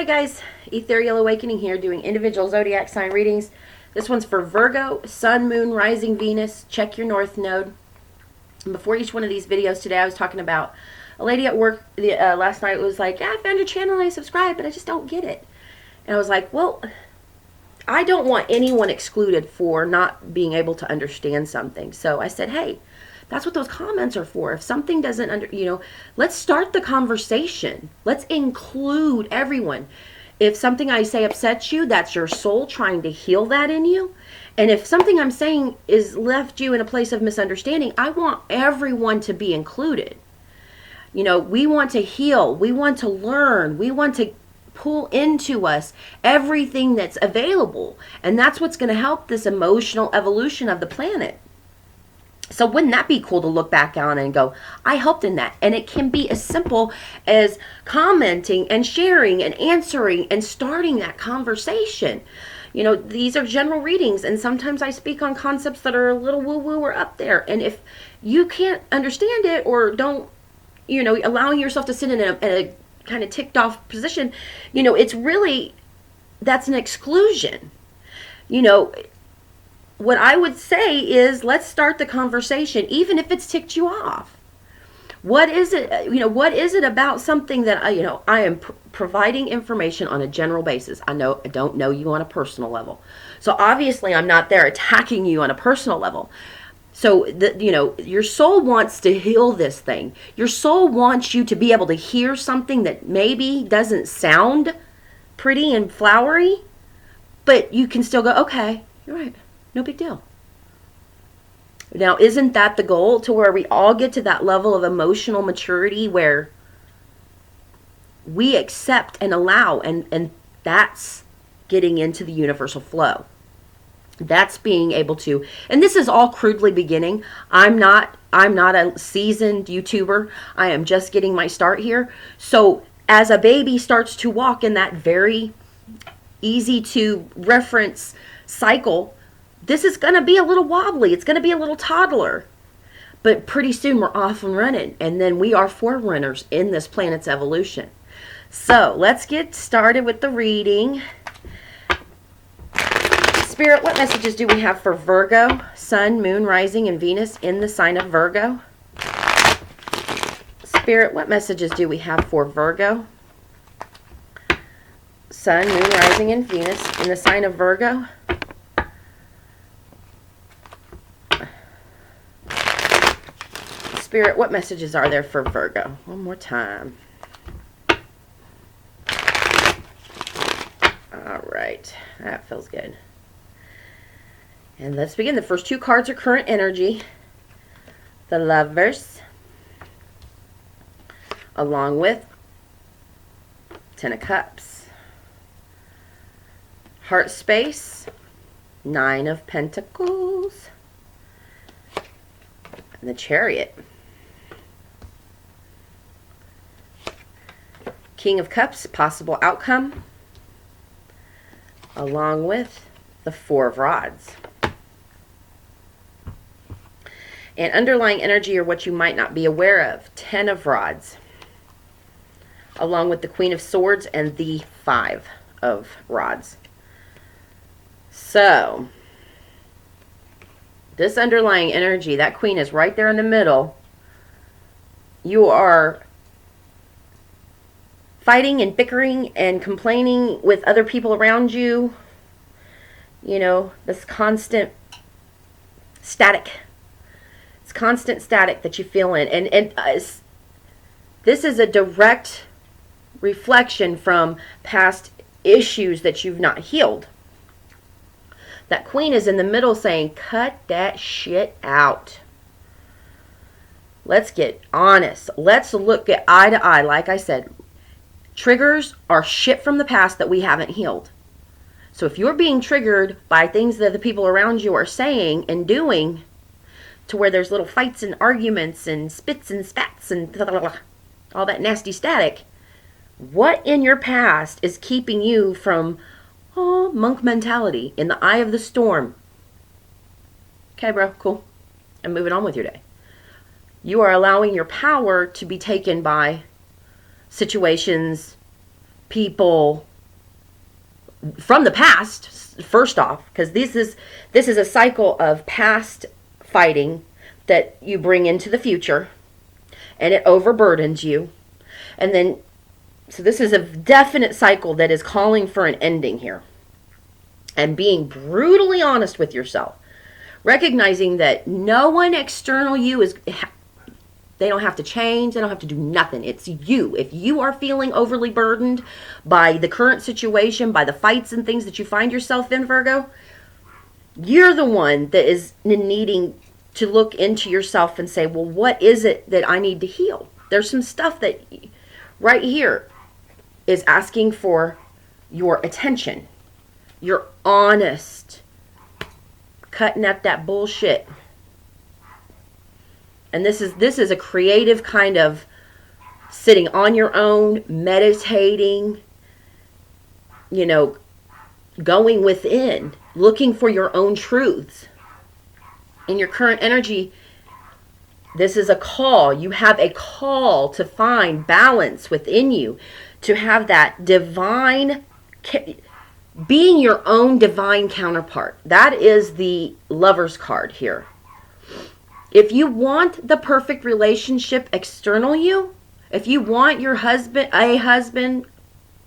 Hi guys, Ethereal Awakening here doing individual zodiac sign readings. This one's for Virgo, Sun, Moon, Rising, Venus. Check your North Node. And before each one of these videos today, I was talking about a lady at work last night was like, yeah, I found your channel and I subscribed, but I just don't get it. And I was like, well, I don't want anyone excluded for not being able to understand something. So I said, hey, that's what those comments are for. If something doesn't let's start the conversation. Let's include everyone. If something I say upsets you, that's your soul trying to heal that in you. And if something I'm saying is left you in a place of misunderstanding, I want everyone to be included. We want to heal. We want to learn. We want to pull into us everything that's available. And that's what's going to help this emotional evolution of the planet. So wouldn't that be cool to look back on and go, I helped in that? And it can be as simple as commenting and sharing and answering and starting that conversation. These are general readings, and sometimes I speak on concepts that are a little woo-woo or up there. And if you can't understand it or don't, allowing yourself to sit in a kind of ticked off position, it's really, that's an exclusion. What I would say is, let's start the conversation, even if it's ticked you off. What is it, what is it about something that I am providing information on a general basis? I don't know you on a personal level. So obviously I'm not there attacking you on a personal level. So your soul wants to heal this thing. Your soul wants you to be able to hear something that maybe doesn't sound pretty and flowery, but you can still go, okay, you're right. No big deal. Now, isn't that the goal, to where we all get to that level of emotional maturity where we accept and allow, and that's getting into the universal flow. That's being able to, and this is all crudely beginning. I'm not a seasoned YouTuber. I am just getting my start here. So as a baby starts to walk in that very easy to reference cycle, this is going to be a little wobbly. It's going to be a little toddler. But pretty soon we're off and running. And then we are forerunners in this planet's evolution. So let's get started with the reading. Spirit, what messages do we have for Virgo, Sun, Moon, Rising, and Venus in the sign of Virgo? Spirit, what messages do we have for Virgo, Sun, Moon, Rising, and Venus in the sign of Virgo? Spirit, what messages are there for Virgo? One more time. All right, that feels good. And let's begin. The first two cards are current energy. The Lovers, along with Ten of Cups. Heart space, Nine of Pentacles, and the Chariot. King of Cups, possible outcome, along with the Four of Rods. And underlying energy, or what you might not be aware of, Ten of Rods, along with the Queen of Swords and the Five of Rods. So, this underlying energy, that Queen is right there in the middle. You are fighting and bickering and complaining with other people around you. This constant static. It's constant static that you feel in. And this is a direct reflection from past issues that you've not healed. That Queen is in the middle saying, cut that shit out. Let's get honest. Let's look at eye to eye. Like I said, triggers are shit from the past that we haven't healed. So if you're being triggered by things that the people around you are saying and doing, to where there's little fights and arguments and spits and spats and all that nasty static, what in your past is keeping you from monk mentality, in the eye of the storm? Okay, bro, cool. I'm moving on with your day. You are allowing your power to be taken by situations, people, from the past, first off, because this is a cycle of past fighting that you bring into the future, and it overburdens you. And then, so this is a definite cycle that is calling for an ending here. And being brutally honest with yourself. Recognizing that no one external you is, they don't have to change. They don't have to do nothing. It's you. If you are feeling overly burdened by the current situation, by the fights and things that you find yourself in, Virgo, you're the one that is needing to look into yourself and say, well, what is it that I need to heal? There's some stuff that right here is asking for your attention. You're honest. Cutting up that bullshit. And this is a creative kind of sitting on your own, meditating, going within, looking for your own truths. In your current energy, this is a call. You have a call to find balance within you, to have that divine, being your own divine counterpart. That is the Lover's card here. If you want the perfect relationship external you, if you want your husband,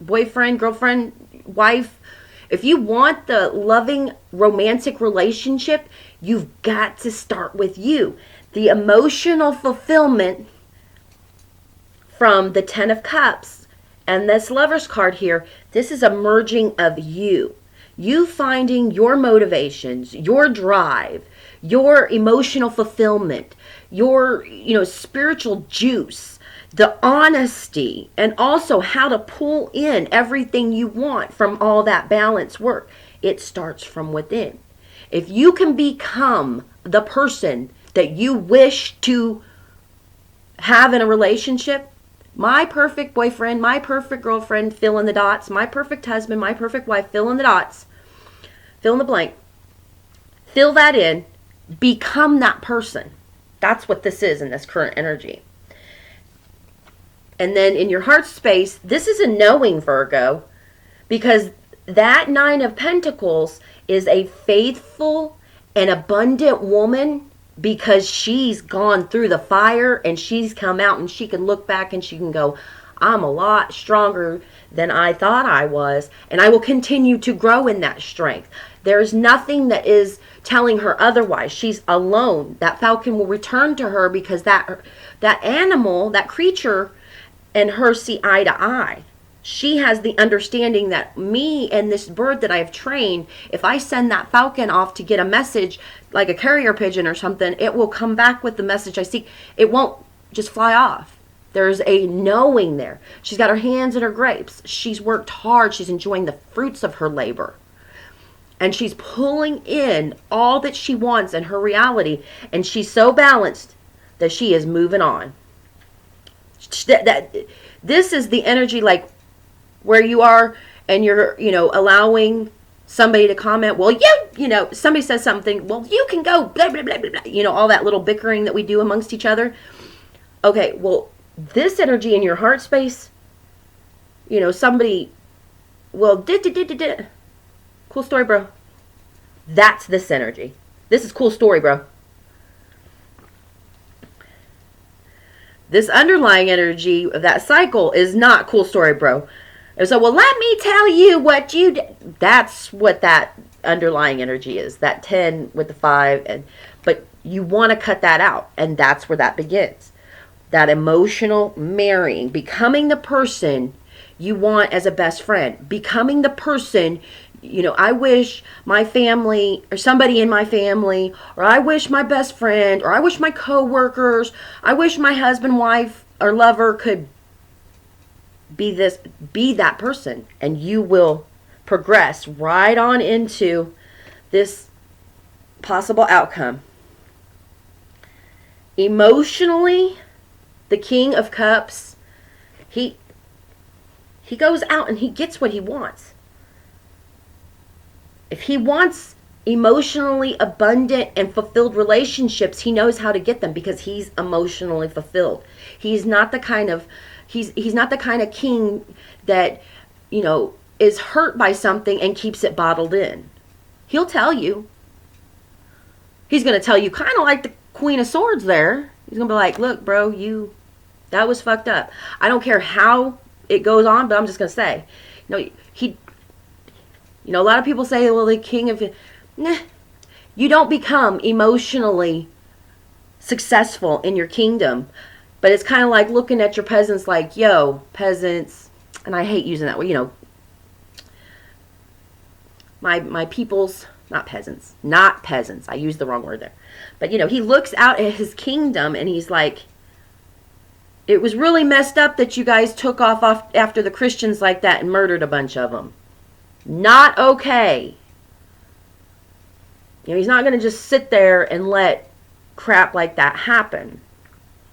boyfriend, girlfriend, wife, if you want the loving romantic relationship, you've got to start with you. The emotional fulfillment from the Ten of Cups and this Lover's card here, this is a merging of you. You finding your motivations, your drive, your emotional fulfillment, your, spiritual juice, the honesty, and also how to pull in everything you want from all that balance work. It starts from within. If you can become the person that you wish to have in a relationship, my perfect boyfriend, my perfect girlfriend, fill in the dots, my perfect husband, my perfect wife, fill in the dots, fill in the blank, fill that in, become that person. That's what this is in this current energy. And then in your heart space, this is a knowing, Virgo, because that Nine of Pentacles is a faithful and abundant woman, because she's gone through the fire and she's come out and she can look back and she can go, I'm a lot stronger than I thought I was, and I will continue to grow in that strength. There's nothing that is telling her otherwise. She's alone. That falcon will return to her because that animal, that creature, and her see eye to eye. She has the understanding that me and this bird that I have trained, if I send that falcon off to get a message, like a carrier pigeon or something, it will come back with the message I seek. It won't just fly off. There's a knowing there. She's got her hands in her grapes. She's worked hard. She's enjoying the fruits of her labor. And she's pulling in all that she wants in her reality. And she's so balanced that she is moving on. This is the energy, like where you are and you're, allowing somebody to comment, well, somebody says something, well, you can go, blah, blah, blah, blah, blah. All that little bickering that we do amongst each other. Okay, well, this energy in your heart space, somebody, well, cool story, bro. That's this energy. This is cool story, bro. This underlying energy of that cycle is not cool story, bro. And so, well, let me tell you what you did. That's what that underlying energy is. That 10 with the 5. But you want to cut that out. And that's where that begins. That emotional marrying. Becoming the person you want as a best friend. Becoming the person, I wish my family or somebody in my family, or I wish my best friend, or I wish my coworkers, I wish my husband, wife, or lover could be that person, and you will progress right on into this possible outcome. Emotionally, the King of Cups, he goes out and he gets what he wants. If he wants emotionally abundant and fulfilled relationships, he knows how to get them because he's emotionally fulfilled. He's not the kind of king that, is hurt by something and keeps it bottled in. He'll tell you. He's going to tell you kind of like the Queen of Swords there. He's going to be like, look, bro, that was fucked up. I don't care how it goes on, but I'm just going to say, a lot of people say, well, the king of, nah, you don't become emotionally successful in your kingdom. But it's kind of like looking at your peasants like, yo, peasants, and I hate using that word, my peoples, not peasants, I used the wrong word there. But, he looks out at his kingdom and he's like, it was really messed up that you guys took off after the Christians like that and murdered a bunch of them. Not okay. He's not going to just sit there and let crap like that happen.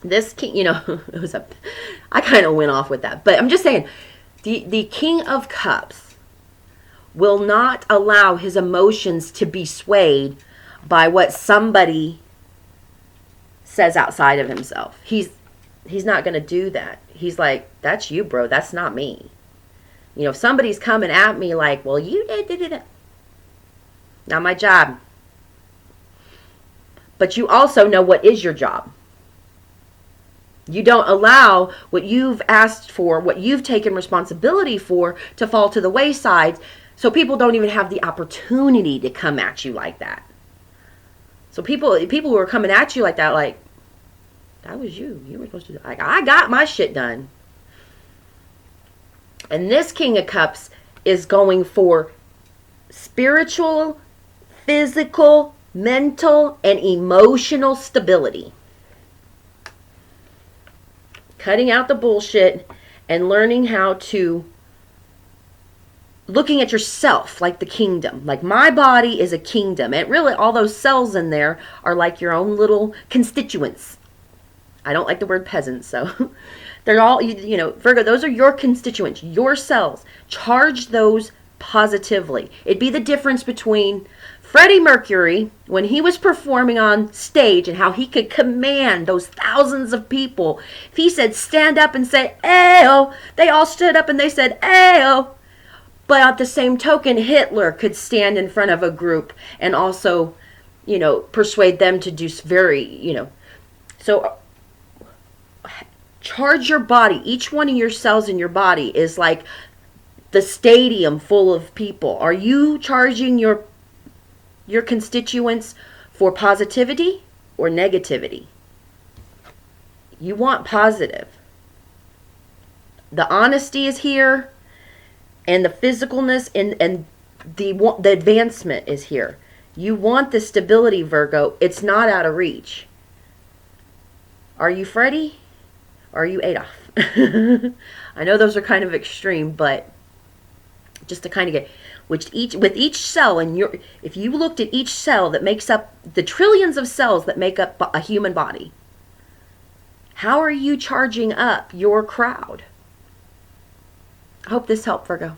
This king, I kind of went off with that. But I'm just saying, the King of Cups will not allow his emotions to be swayed by what somebody says outside of himself. He's not going to do that. He's like, that's you, bro. That's not me. If somebody's coming at me like, well, you did. Not my job. But you also know what is your job. You don't allow what you've asked for, what you've taken responsibility for, to fall to the wayside, so people don't even have the opportunity to come at you like that. So people who are coming at you like that, like, that was you. You were supposed to do, like, I got my shit done. And this King of Cups is going for spiritual, physical, mental, and emotional stability. Cutting out the bullshit and learning how to, looking at yourself like the kingdom. Like, my body is a kingdom. And really, all those cells in there are like your own little constituents. I don't like the word peasants, so they're all, Virgo, those are your constituents, your cells. Charge those positively. It'd be the difference between Freddie Mercury, when he was performing on stage, and how he could command those thousands of people. If he said, stand up and say, ayo, they all stood up and they said, ayo. But at the same token, Hitler could stand in front of a group and also, persuade them to do so charge your body. Each one of your cells in your body is like the stadium full of people. Are you charging your constituents for positivity or negativity? You want positive. The honesty is here, and the physicalness and the advancement is here. You want the stability, Virgo. It's not out of reach. Are you Freddie? Or are you Adolf? I know those are kind of extreme, but just to kind of get with each cell in your, if you looked at each cell that makes up the trillions of cells that make up a human body, how are you charging up your crowd? I hope this helped, Virgo.